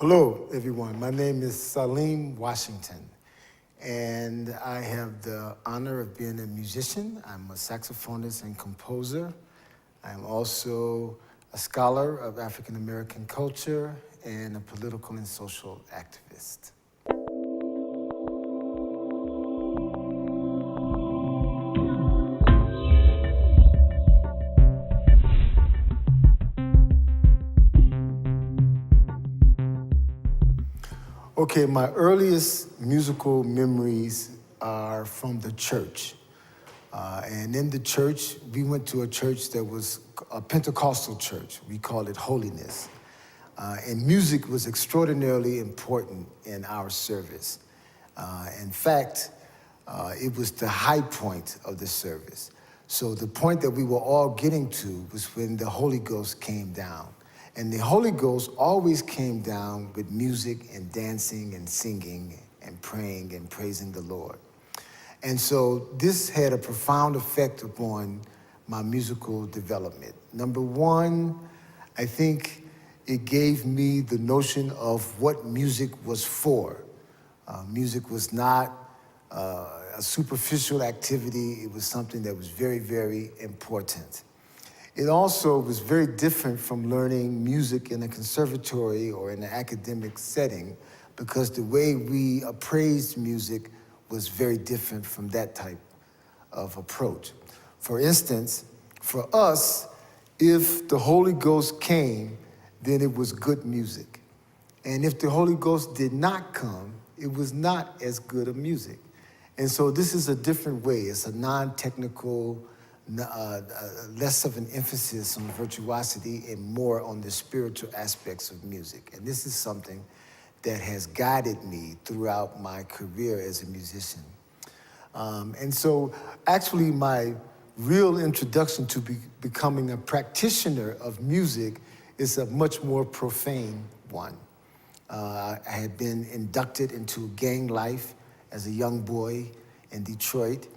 Hello, everyone. My name is Salim Washington, and I have the honor of being a musician. I'm a saxophonist and composer. I'm also a scholar of African American culture and a political and social activist. Okay, my earliest musical memories are from the church. And in the church, we went to a church that was a Pentecostal church. We called it Holiness. And music was extraordinarily important in our service. In fact, it was the high point of the service. So the point that we were all getting to was when the Holy Ghost came down. And the Holy Ghost always came down with music and dancing and singing and praying and praising the Lord. And so this had a profound effect upon my musical development. Number one, I think it gave me the notion of what music was for. Music was not a superficial activity. It was something that was very, very important. It also was very different from learning music in a conservatory or in an academic setting, because the way we appraised music was very different from that type of approach. For instance, for us, if the Holy Ghost came, then it was good music. And if the Holy Ghost did not come, it was not as good a music. And so this is a different way. It's a non-technical, less of an emphasis on virtuosity and more on the spiritual aspects of music. And this is something that has guided me throughout my career as a musician. And so actually my real introduction to becoming a practitioner of music is a much more profane one. I had been inducted into gang life as a young boy in Detroit,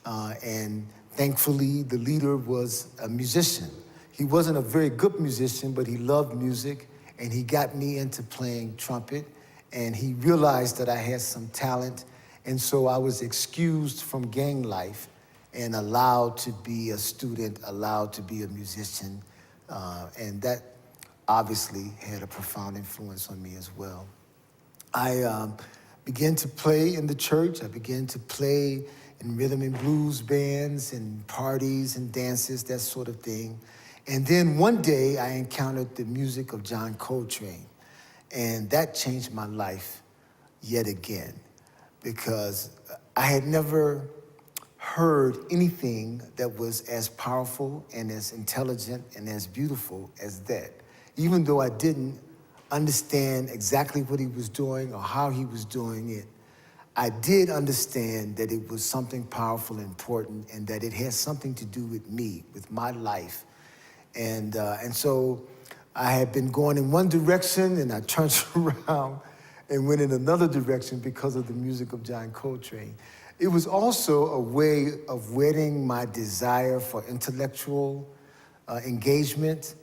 and thankfully, the leader was a musician. He wasn't a very good musician, but he loved music, and he got me into playing trumpet, and he realized that I had some talent, and so I was excused from gang life and allowed to be a student, allowed to be a musician, and that obviously had a profound influence on me as well. I began to play in the church. I began to play in rhythm and blues bands and parties and dances, that sort of thing. And then one day I encountered the music of John Coltrane, and that changed my life yet again, because I had never heard anything that was as powerful and as intelligent and as beautiful as that. Even though I didn't understand exactly what he was doing or how he was doing it, I did understand that it was something powerful and important, and that it had something to do with me, with my life. And so I had been going in one direction, and I turned around and went in another direction because of the music of John Coltrane. It was also a way of whetting my desire for intellectual engagement,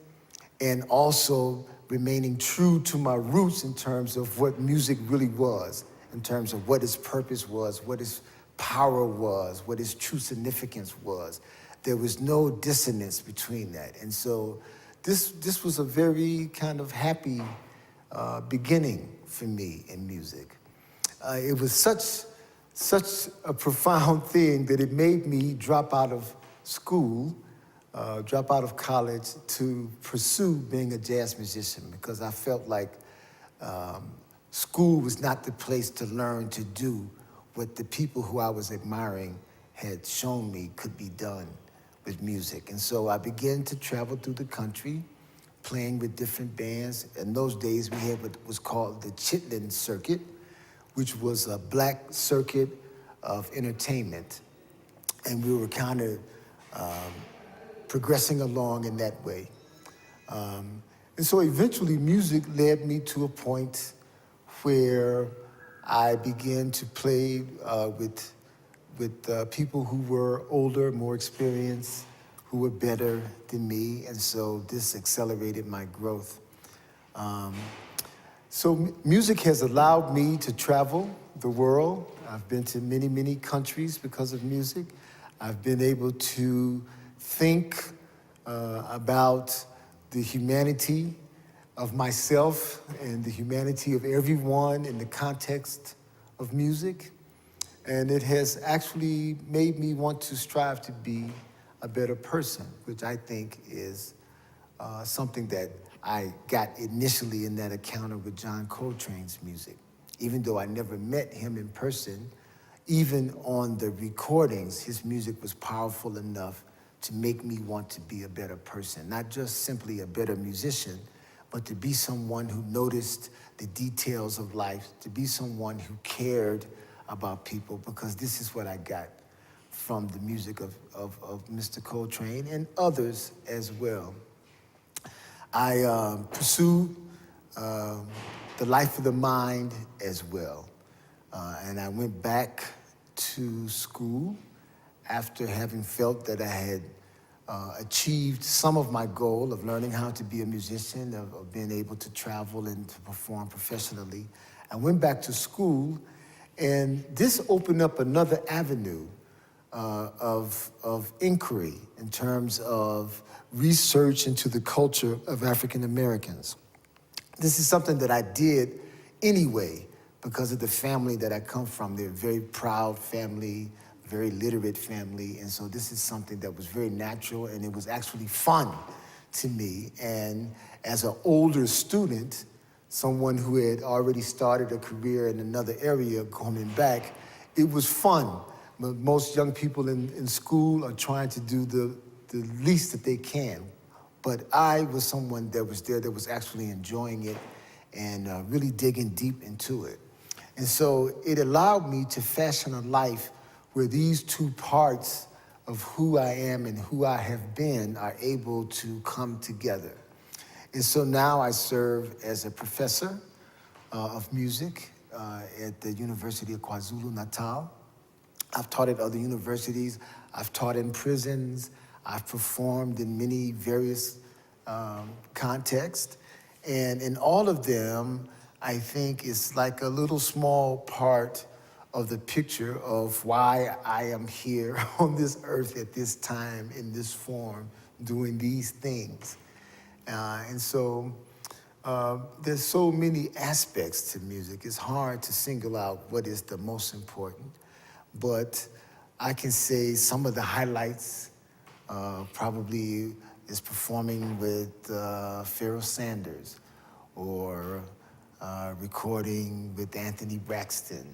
and also remaining true to my roots in terms of what music really was, in terms of what its purpose was, what its power was, what its true significance was. There was no dissonance between that. And so this was a very kind of happy beginning for me in music. It was such a profound thing that it made me drop out of school, drop out of college to pursue being a jazz musician, because I felt like school was not the place to learn to do what the people who I was admiring had shown me could be done with music. And so I began to travel through the country, playing with different bands. In those days, we had what was called the Chitlin Circuit, which was a black circuit of entertainment. And we were kind of progressing along in that way. And so eventually music led me to a point where I began to play with people who were older, more experienced, who were better than me, and so this accelerated my growth. So music has allowed me to travel the world. I've been to many, many countries because of music. I've been able to think about the humanity of myself and the humanity of everyone in the context of music. And it has actually made me want to strive to be a better person, which I think is something that I got initially in that encounter with John Coltrane's music. Even though I never met him in person, even on the recordings, his music was powerful enough to make me want to be a better person. Not just simply a better musician, but to be someone who noticed the details of life, to be someone who cared about people, because this is what I got from the music of Mr. Coltrane and others as well. I pursued the life of the mind as well. And I went back to school after having felt that I had achieved some of my goal of learning how to be a musician, of being able to travel and to perform professionally. I went back to school, and this opened up another avenue of inquiry in terms of research into the culture of African Americans. This is something that I did anyway because of the family that I come from. They're a very proud family, very literate family, and so this is something that was very natural, and it was actually fun to me. And as an older student, someone who had already started a career in another area, coming back, it was fun. But most young people in school are trying to do the least that they can. But I was someone that was there that was actually enjoying it and really digging deep into it. And so it allowed me to fashion a life where these two parts of who I am and who I have been are able to come together. And so now I serve as a professor of music at the University of Kwa-Zulu Natal. I've taught at other universities. I've taught in prisons. I've performed in many various contexts. And in all of them, I think it's like a little small part of the picture of why I am here on this earth at this time, in this form, doing these things. And so there's so many aspects to music. It's hard to single out what is the most important. But I can say some of the highlights probably is performing with Pharoah Sanders, or recording with Anthony Braxton,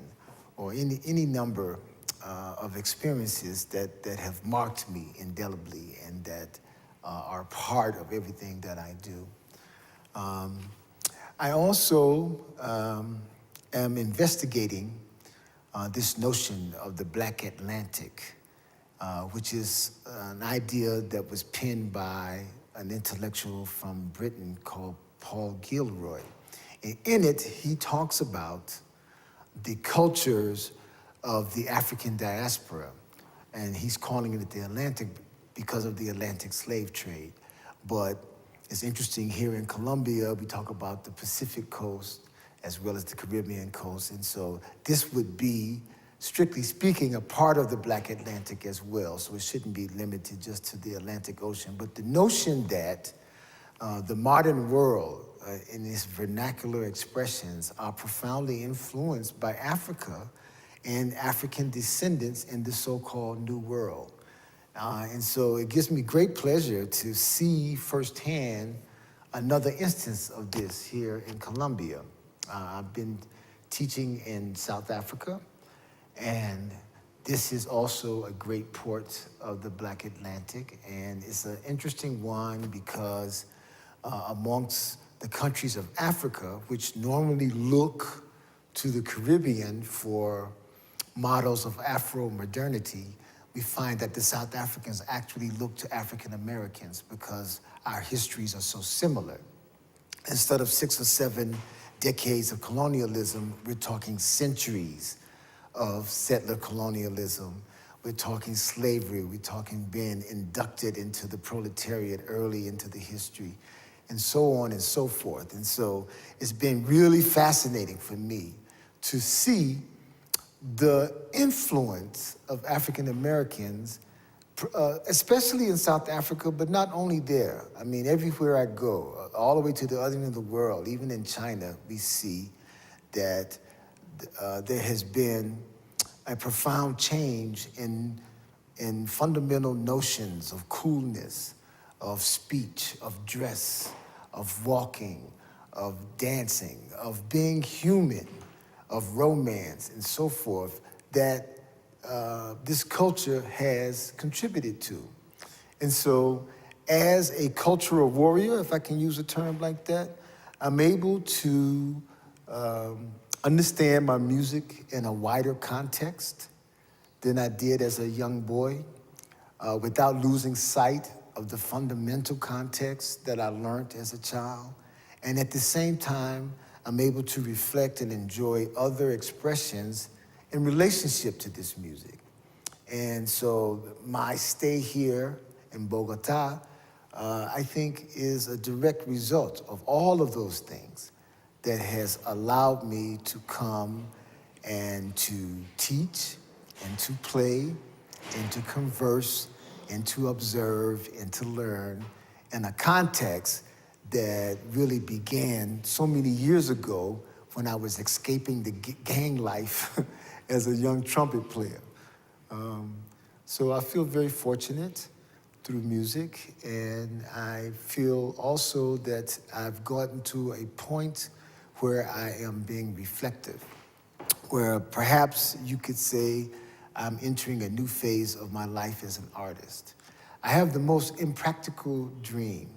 or any number of experiences that have marked me indelibly and that are part of everything that I do. I also am investigating this notion of the Black Atlantic, which is an idea that was penned by an intellectual from Britain called Paul Gilroy. And in it, he talks about the cultures of the African diaspora, and he's calling it the Atlantic because of the Atlantic slave trade. But it's interesting, here in Colombia, we talk about the Pacific coast as well as the Caribbean coast, and so this would be, strictly speaking, a part of the Black Atlantic as well, so it shouldn't be limited just to the Atlantic Ocean. But the notion that the modern world, in its vernacular expressions, are profoundly influenced by Africa and African descendants in the so-called New World. And so it gives me great pleasure to see firsthand another instance of this here in Colombia. I've been teaching in South Africa, and this is also a great port of the Black Atlantic, and it's an interesting one because amongst the countries of Africa, which normally look to the Caribbean for models of Afro-modernity, we find that the South Africans actually look to African Americans because our histories are so similar. Instead of 6 or 7 decades of colonialism, we're talking centuries of settler colonialism. We're talking slavery. We're talking being inducted into the proletariat early into the history. and so on and so forth. And so it's been really fascinating for me to see the influence of African Americans, especially in South Africa, but not only there. I mean, everywhere I go, all the way to the other end of the world, even in China, we see that there has been a profound change in fundamental notions of coolness, of speech, of dress, of walking, of dancing, of being human, of romance, and so forth, that this culture has contributed to. And so, as a cultural warrior, if I can use a term like that, I'm able to understand my music in a wider context than I did as a young boy, without losing sight of the fundamental context that I learned as a child. And at the same time, I'm able to reflect and enjoy other expressions in relationship to this music. And so my stay here in Bogota, I think, is a direct result of all of those things that has allowed me to come and to teach and to play and to converse and to observe and to learn in a context that really began so many years ago when I was escaping the gang life as a young trumpet player. So I feel very fortunate through music, and I feel also that I've gotten to a point where I am being reflective, where perhaps you could say I'm entering a new phase of my life as an artist. I have the most impractical dream,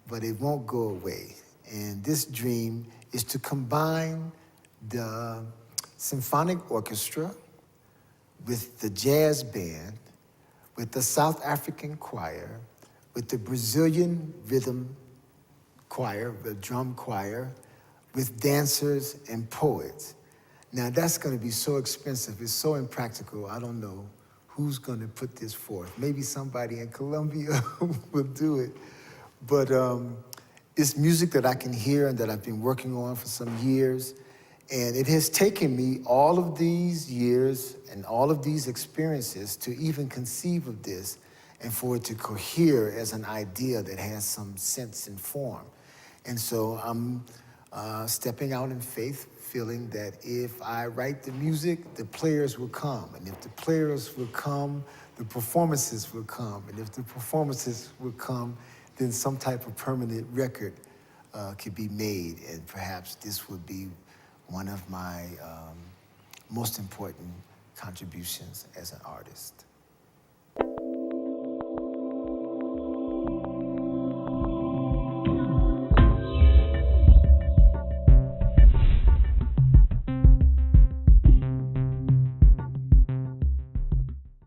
but it won't go away. And this dream is to combine the symphonic orchestra with the jazz band, with the South African choir, with the Brazilian rhythm choir, the drum choir, with dancers and poets. Now that's gonna be so expensive, it's so impractical, I don't know who's gonna put this forth. Maybe somebody in Colombia will do it. But it's music that I can hear and that I've been working on for some years. And it has taken me all of these years and all of these experiences to even conceive of this and for it to cohere as an idea that has some sense and form. And so I'm stepping out in faith, feeling that if I write the music, the players will come. And if the players will come, the performances will come. And if the performances will come, then some type of permanent record could be made. And perhaps this would be one of my most important contributions as an artist.